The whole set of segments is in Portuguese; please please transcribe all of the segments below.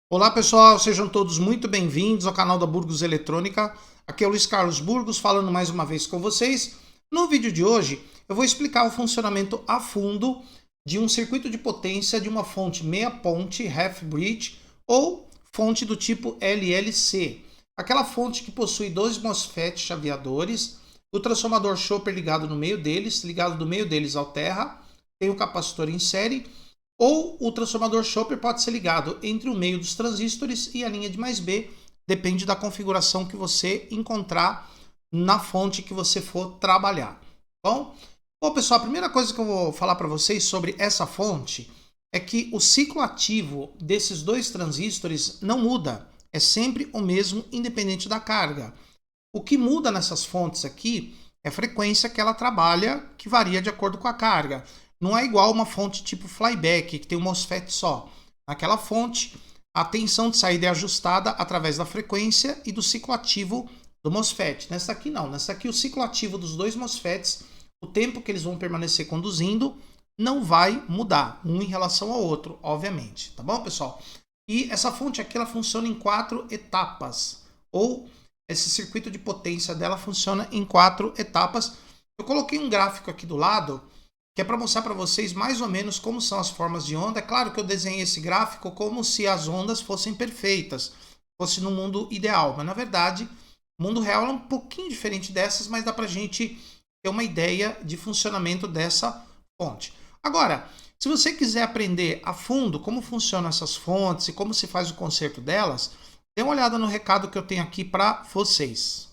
Olá pessoal, sejam todos muito bem-vindos ao canal da Burgos Eletrônica. Aqui é o Luiz Carlos Burgos falando mais uma vez com vocês. No vídeo de hoje eu vou explicar o funcionamento a fundo de um circuito de potência de uma fonte meia ponte half bridge ou fonte do tipo LLC. Aquela fonte que possui dois MOSFET chaveadores, o transformador Chopper ligado no meio deles, ligado do meio deles ao terra, tem o capacitor em série. Ou o transformador Chopper pode ser ligado entre o meio dos transistores e a linha de mais B, depende da configuração que você encontrar na fonte que você for trabalhar. Bom, pessoal, a primeira coisa que eu vou falar para vocês sobre essa fonte é que o ciclo ativo desses dois transistores não muda, é sempre o mesmo independente da carga. O que muda nessas fontes aqui é a frequência que ela trabalha, que varia de acordo com a carga. Não é igual uma fonte tipo flyback, que tem um MOSFET só. Naquela fonte, a tensão de saída é ajustada através da frequência e do ciclo ativo do MOSFET. Nessa aqui não. Nessa aqui o ciclo ativo dos dois MOSFETs, o tempo que eles vão permanecer conduzindo, não vai mudar, um em relação ao outro, obviamente. Tá bom, pessoal? E essa fonte aqui, ela funciona em 4 etapas. Ou esse circuito de potência dela funciona em 4 etapas. Eu coloquei um gráfico aqui do lado, que é para mostrar para vocês mais ou menos como são as formas de onda. É claro que eu desenhei esse gráfico como se as ondas fossem perfeitas, fosse no mundo ideal, mas na verdade o mundo real é um pouquinho diferente dessas, mas dá para a gente ter uma ideia de funcionamento dessa fonte. Agora, se você quiser aprender a fundo como funcionam essas fontes e como se faz o conserto delas, dê uma olhada no recado que eu tenho aqui para vocês.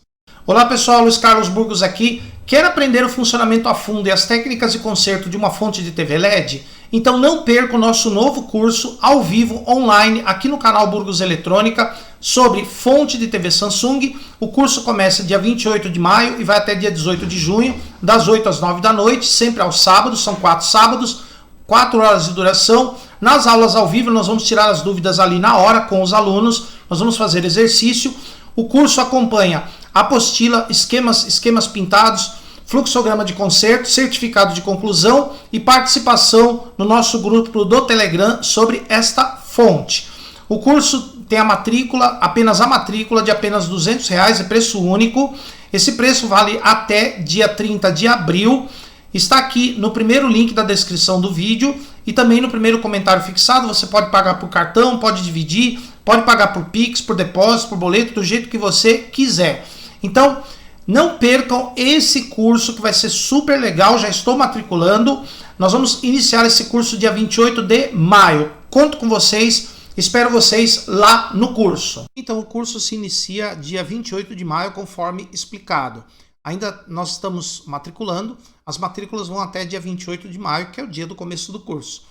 Olá pessoal, Luiz Carlos Burgos aqui. Quer aprender o funcionamento a fundo e as técnicas de conserto de uma fonte de TV LED? Então não perca o nosso novo curso ao vivo, online, aqui no canal Burgos Eletrônica, sobre fonte de TV Samsung. O curso começa dia 28 de maio e vai até dia 18 de junho, das 8 às 9 da noite, sempre aos sábados, são 4 sábados, 4 horas de duração. Nas aulas ao vivo nós vamos tirar as dúvidas ali na hora com os alunos, nós vamos fazer exercício. O curso acompanha apostila, esquemas pintados, fluxograma de conserto, certificado de conclusão e participação no nosso grupo do Telegram sobre esta fonte. O curso tem a matrícula, apenas de apenas R$200, é preço único. Esse preço vale até dia 30 de abril. Está aqui no primeiro link da descrição do vídeo e também no primeiro comentário fixado. Você pode pagar por cartão, pode dividir, pode pagar por Pix, por depósito, por boleto, do jeito que você quiser. Então, não percam esse curso que vai ser super legal, já estou matriculando. Nós vamos iniciar esse curso dia 28 de maio. Conto com vocês, espero vocês lá no curso. Então, o curso se inicia dia 28 de maio, conforme explicado. Ainda nós estamos matriculando, as matrículas vão até dia 28 de maio, que é o dia do começo do curso.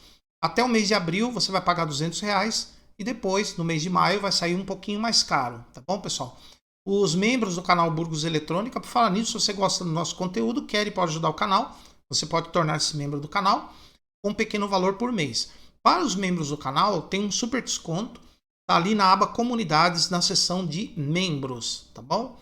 Até o mês de abril você vai pagar R$200 e depois, no mês de maio, vai sair um pouquinho mais caro, tá bom, pessoal? Os membros do canal Burgos Eletrônica, por falar nisso, se você gosta do nosso conteúdo, quer e pode ajudar o canal, você pode tornar-se membro do canal com um pequeno valor por mês. Para os membros do canal, tem um super desconto, tá ali na aba Comunidades, na seção de membros, tá bom?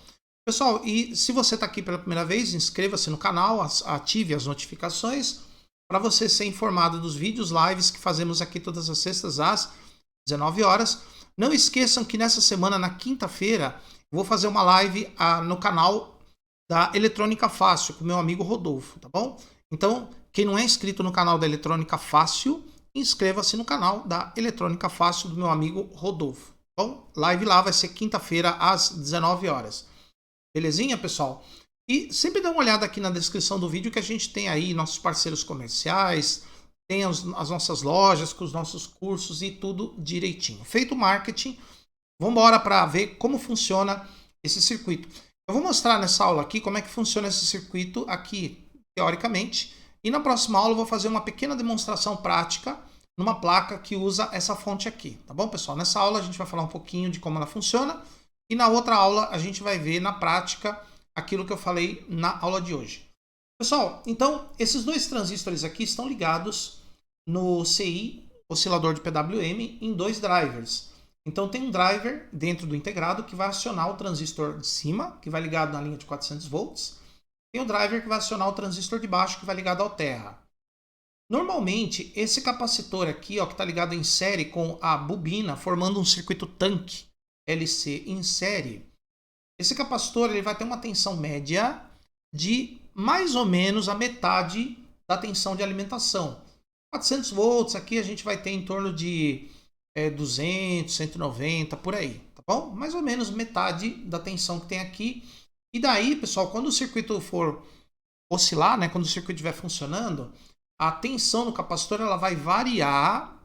Pessoal, e se você está aqui pela primeira vez, inscreva-se no canal, ative as notificações para você ser informado dos vídeos lives que fazemos aqui todas as sextas às 19 horas. Não esqueçam que nessa semana, na quinta-feira, vou fazer uma live no canal da Eletrônica Fácil com meu amigo Rodolfo, tá bom? Então, quem não é inscrito no canal da Eletrônica Fácil, inscreva-se no canal da Eletrônica Fácil do meu amigo Rodolfo. Tá bom? Live lá vai ser quinta-feira às 19 horas. Belezinha, pessoal? E sempre dá uma olhada aqui na descrição do vídeo que a gente tem aí nossos parceiros comerciais, tem as nossas lojas com os nossos cursos e tudo direitinho. Feito o marketing, vamos embora para ver como funciona esse circuito. Eu vou mostrar nessa aula aqui como é que funciona esse circuito aqui, teoricamente. E na próxima aula eu vou fazer uma pequena demonstração prática numa placa que usa essa fonte aqui. Tá bom, pessoal? Nessa aula a gente vai falar um pouquinho de como ela funciona. E na outra aula a gente vai ver na prática aquilo que eu falei na aula de hoje. Pessoal, então esses dois transistores aqui estão ligados no CI, oscilador de PWM, em dois drivers. Então tem um driver dentro do integrado que vai acionar o transistor de cima, que vai ligado na linha de 400 volts. Tem o driver que vai acionar o transistor de baixo, que vai ligado ao terra. Normalmente, esse capacitor aqui, ó, que está ligado em série com a bobina, formando um circuito tanque LC em série, esse capacitor ele vai ter uma tensão média de mais ou menos a metade da tensão de alimentação. 400 volts, aqui a gente vai ter em torno de 200, 190, por aí, tá bom? Mais ou menos metade da tensão que tem aqui. E daí, pessoal, quando o circuito for oscilar, né, quando o circuito estiver funcionando, a tensão no capacitor ela vai variar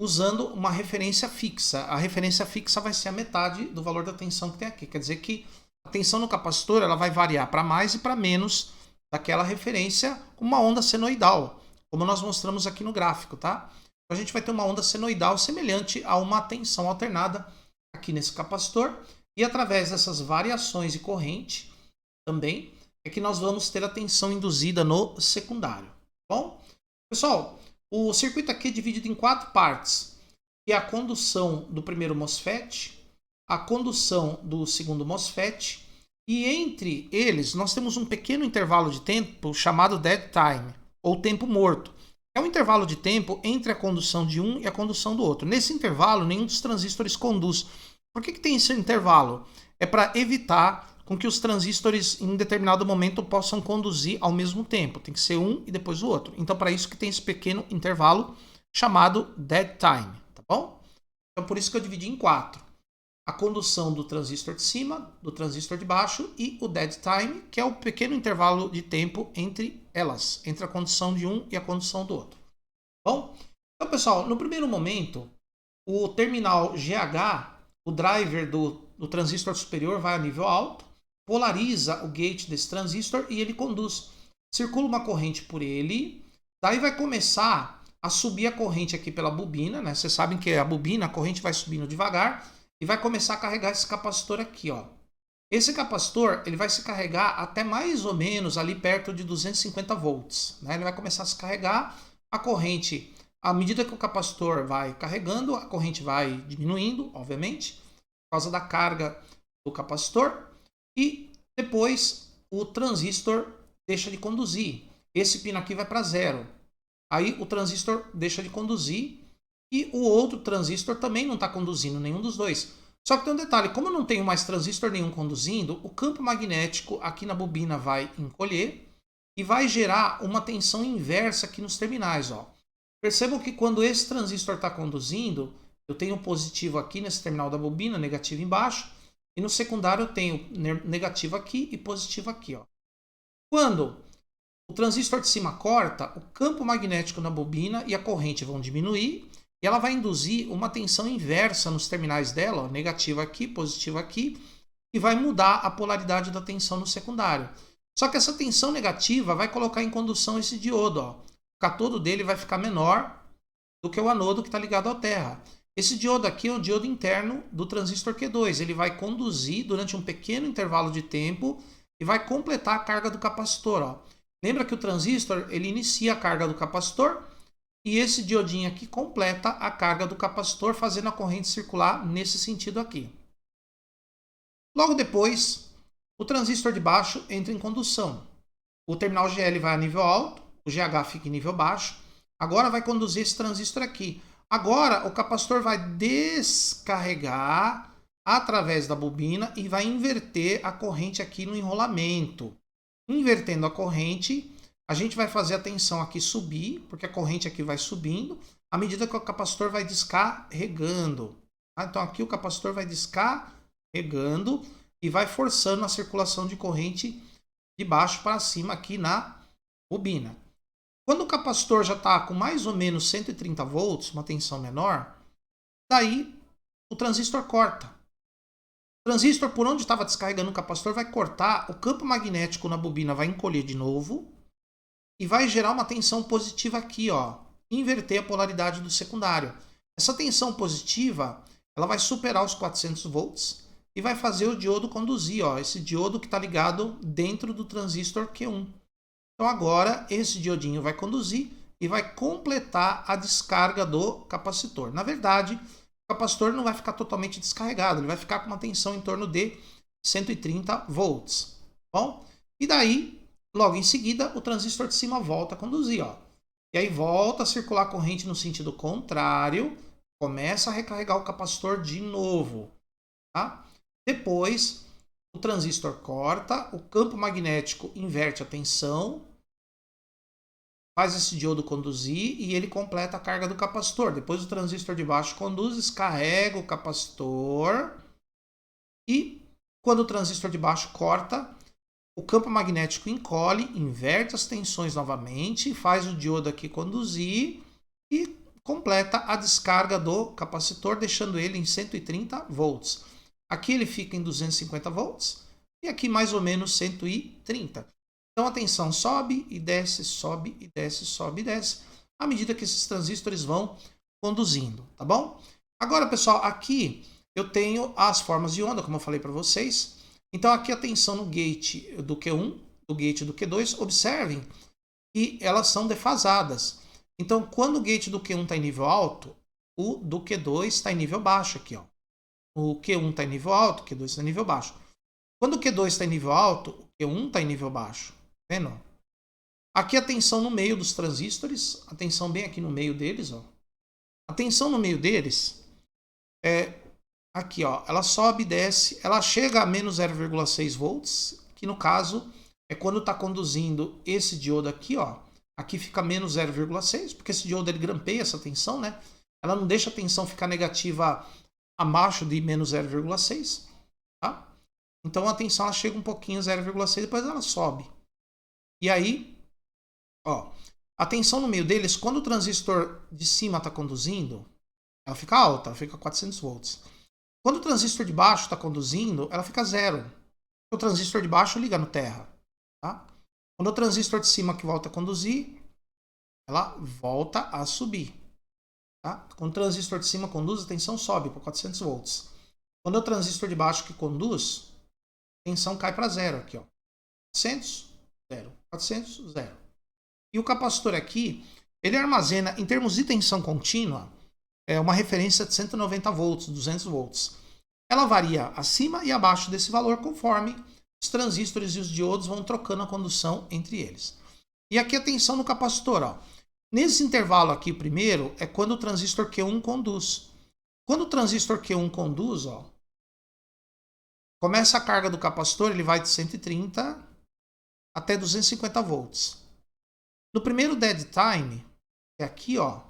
usando uma referência fixa. A referência fixa vai ser a metade do valor da tensão que tem aqui. Quer dizer que a tensão no capacitor ela vai variar para mais e para menos daquela referência com uma onda senoidal, como nós mostramos aqui no gráfico, tá? Então a gente vai ter uma onda senoidal semelhante a uma tensão alternada aqui nesse capacitor. E através dessas variações de corrente também é que nós vamos ter a tensão induzida no secundário, tá bom? Pessoal, o circuito aqui é dividido em 4 partes, que é a condução do primeiro MOSFET, a condução do segundo MOSFET, e entre eles nós temos um pequeno intervalo de tempo chamado dead time, ou tempo morto. É um intervalo de tempo entre a condução de um e a condução do outro. Nesse intervalo, nenhum dos transistores conduz. Por que tem esse intervalo? É para evitar com que os transistores em determinado momento possam conduzir ao mesmo tempo. Tem que ser um e depois o outro. Então, para isso que tem esse pequeno intervalo chamado dead time, tá bom? Então, por isso que eu dividi em 4. A condução do transistor de cima, do transistor de baixo e o dead time, que é o pequeno intervalo de tempo entre elas, entre a condução de um e a condução do outro. Bom? Então, pessoal, no primeiro momento, o terminal GH, o driver do transistor superior vai a nível alto, polariza o gate desse transistor e ele conduz. Circula uma corrente por ele, daí vai começar a subir a corrente aqui pela bobina, né? Vocês sabem que a bobina, a corrente vai subindo devagar e vai começar a carregar esse capacitor aqui, ó. Esse capacitor, ele vai se carregar até mais ou menos ali perto de 250 volts, né? Ele vai começar a se carregar, a corrente, à medida que o capacitor vai carregando, a corrente vai diminuindo, obviamente, por causa da carga do capacitor. E depois o transistor deixa de conduzir. Esse pino aqui vai para 0. Aí o transistor deixa de conduzir e o outro transistor também não está conduzindo, nenhum dos dois. Só que tem um detalhe, como eu não tenho mais transistor nenhum conduzindo, o campo magnético aqui na bobina vai encolher e vai gerar uma tensão inversa aqui nos terminais, ó. Percebam que quando esse transistor está conduzindo, eu tenho positivo aqui nesse terminal da bobina, negativo embaixo, e no secundário eu tenho negativo aqui e positivo aqui, ó. Quando o transistor de cima corta, o campo magnético na bobina e a corrente vão diminuir e ela vai induzir uma tensão inversa nos terminais dela, ó, negativo aqui, positivo aqui, e vai mudar a polaridade da tensão no secundário. Só que essa tensão negativa vai colocar em condução esse diodo, ó. O catodo dele vai ficar menor do que o anodo que está ligado à terra. Esse diodo aqui é o diodo interno do transistor Q2. Ele vai conduzir durante um pequeno intervalo de tempo e vai completar a carga do capacitor, ó. Lembra que o transistor ele inicia a carga do capacitor e esse diodinho aqui completa a carga do capacitor, fazendo a corrente circular nesse sentido aqui. Logo depois, o transistor de baixo entra em condução. O terminal GL vai a nível alto, o GH fica em nível baixo. Agora vai conduzir esse transistor aqui. Agora o capacitor vai descarregar através da bobina e vai inverter a corrente aqui no enrolamento. Invertendo a corrente, a gente vai fazer a tensão aqui subir, porque a corrente aqui vai subindo, à medida que o capacitor vai descarregando. Então aqui o capacitor vai descarregando e vai forçando a circulação de corrente de baixo para cima aqui na bobina. Quando o capacitor já está com mais ou menos 130 volts, uma tensão menor, daí o transistor corta. O transistor, por onde estava descarregando o capacitor, vai cortar, o campo magnético na bobina vai encolher de novo e vai gerar uma tensão positiva aqui, ó, inverter a polaridade do secundário. Essa tensão positiva, ela vai superar os 400 volts e vai fazer o diodo conduzir, ó, esse diodo que está ligado dentro do transistor Q1. Então agora esse diodinho vai conduzir e vai completar a descarga do capacitor. Na verdade, o capacitor não vai ficar totalmente descarregado, ele vai ficar com uma tensão em torno de 130 volts. Bom? E daí, logo em seguida, o transistor de cima volta a conduzir, ó. E aí volta a circular a corrente no sentido contrário, começa a recarregar o capacitor de novo. Tá? Depois, o transistor corta, o campo magnético inverte a tensão, faz esse diodo conduzir e ele completa a carga do capacitor. Depois o transistor de baixo conduz, descarrega o capacitor e quando o transistor de baixo corta, o campo magnético encolhe, inverte as tensões novamente, faz o diodo aqui conduzir e completa a descarga do capacitor, deixando ele em 130 volts. Aqui ele fica em 250 volts e aqui mais ou menos 130. Então a tensão sobe e desce, sobe e desce, sobe e desce, à medida que esses transistores vão conduzindo, tá bom? Agora, pessoal, aqui eu tenho as formas de onda, como eu falei para vocês. Então aqui a tensão no gate do Q1, do gate do Q2, observem que elas são defasadas. Então quando o gate do Q1 está em nível alto, o do Q2 está em nível baixo aqui, ó. O Q1 está em nível alto, o Q2 está em nível baixo. Quando o Q2 está em nível alto, o Q1 está em nível baixo. Tá vendo? Aqui a tensão no meio dos transistores, a tensão bem aqui no meio deles, ó. A tensão no meio deles é aqui, ó, ela sobe e desce, ela chega a menos 0,6 volts, que no caso é quando está conduzindo esse diodo aqui, ó. Aqui fica menos 0,6, porque esse diodo ele grampeia essa tensão, né? Ela não deixa a tensão ficar negativa abaixo de menos 0,6, tá? Então a tensão ela chega um pouquinho 0,6, depois ela sobe. E aí, ó, a tensão no meio deles, quando o transistor de cima está conduzindo, ela fica alta, ela fica 400 volts. Quando o transistor de baixo está conduzindo, ela fica zero. O transistor de baixo liga no terra. Tá? Quando o transistor de cima que volta a conduzir, ela volta a subir. Tá? Quando o transistor de cima conduz, a tensão sobe para 400 volts. Quando é o transistor de baixo que conduz, a tensão cai para zero aqui, ó. 400, zero. 400, zero. E o capacitor aqui, ele armazena, em termos de tensão contínua, uma referência de 190 volts, 200 volts. Ela varia acima e abaixo desse valor conforme os transistores e os diodos vão trocando a condução entre eles. E aqui a tensão no capacitor, ó. Nesse intervalo aqui, primeiro, é quando o transistor Q1 conduz. Quando o transistor Q1 conduz, ó, começa a carga do capacitor, ele vai de 130 até 250 volts. No primeiro dead time, que é aqui, ó,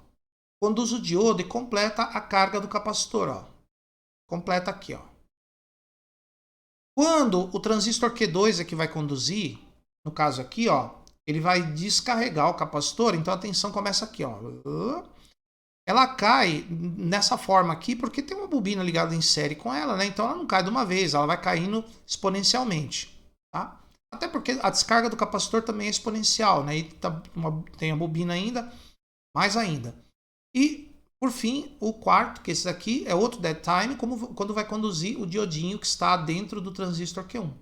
conduz o diodo e completa a carga do capacitor, ó. Completa aqui, ó. Quando o transistor Q2 é que vai conduzir, no caso aqui, ó, ele vai descarregar o capacitor, então a tensão começa aqui, ó. Ela cai nessa forma aqui porque tem uma bobina ligada em série com ela, né? Então ela não cai de uma vez, ela vai caindo exponencialmente, tá? Até porque a descarga do capacitor também é exponencial, né? E tem a bobina ainda, mais ainda. E, por fim, o quarto, que esse daqui é outro dead time, quando vai conduzir o diodinho que está dentro do transistor Q1. Tá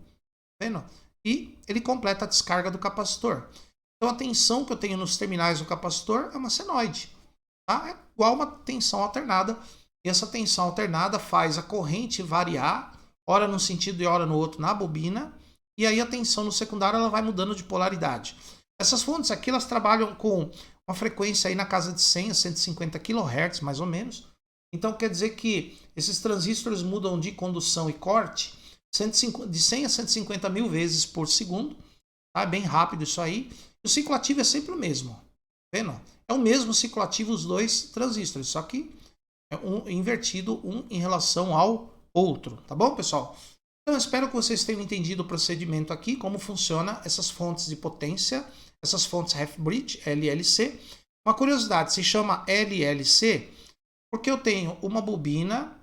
vendo? E ele completa a descarga do capacitor. Então a tensão que eu tenho nos terminais do capacitor é uma senoide. Tá? É igual uma tensão alternada. E essa tensão alternada faz a corrente variar, ora num sentido e ora no outro na bobina. E aí a tensão no secundário ela vai mudando de polaridade. Essas fontes aqui elas trabalham com uma frequência aí na casa de 100 a 150 kHz, mais ou menos. Então quer dizer que esses transistores mudam de condução e corte de 100 a 150 mil vezes por segundo. Tá? É bem rápido isso aí. O ciclo ativo é sempre o mesmo. Tá vendo? É o mesmo ciclo ativo os dois transistores, só que é um invertido um em relação ao outro. Tá bom, pessoal? Então eu espero que vocês tenham entendido o procedimento aqui, como funciona essas fontes de potência, essas fontes half-bridge, LLC. Uma curiosidade, se chama LLC porque eu tenho uma bobina.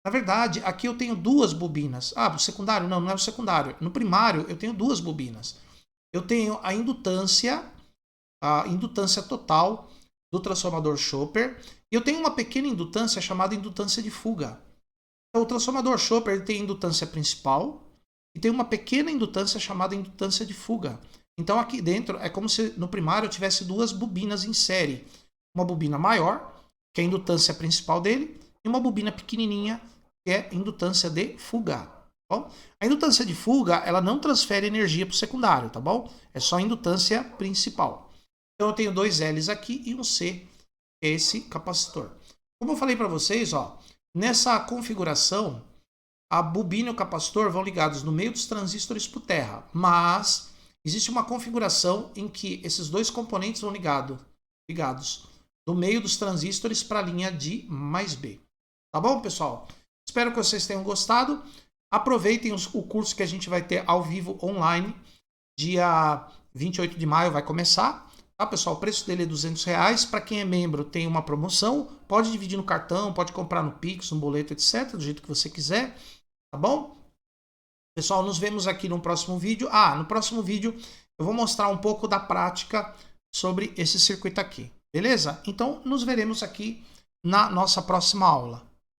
Na verdade, aqui eu tenho duas bobinas. Ah, o secundário? Não, não é o secundário. No primário, eu tenho duas bobinas. Eu tenho a indutância total do transformador Chopper. E eu tenho uma pequena indutância chamada indutância de fuga. Então, o transformador Chopper ele tem a indutância principal e tem uma pequena indutância chamada indutância de fuga. Então, aqui dentro é como se no primário eu tivesse duas bobinas em série. Uma bobina maior, que é a indutância principal dele, e uma bobina pequenininha, que é a indutância de fuga. Tá bom? A indutância de fuga ela não transfere energia para o secundário, tá bom? É só a indutância principal. Então eu tenho dois L's aqui e um C, que é esse capacitor. Como eu falei para vocês, ó, nessa configuração, a bobina e o capacitor vão ligados no meio dos transistores por terra, mas existe uma configuração em que esses dois componentes vão ligados no meio dos transistores para a linha de mais B. Tá bom, pessoal? Espero que vocês tenham gostado. Aproveitem o curso que a gente vai ter ao vivo online. Dia 28 de maio vai começar. Tá, pessoal? O preço dele é R$200. Para quem é membro, tem uma promoção. Pode dividir no cartão, pode comprar no Pix, no boleto, etc. Do jeito que você quiser. Tá bom? Pessoal, nos vemos aqui no próximo vídeo. No próximo vídeo eu vou mostrar um pouco da prática sobre esse circuito aqui. Beleza? Então, nos veremos aqui na nossa próxima aula.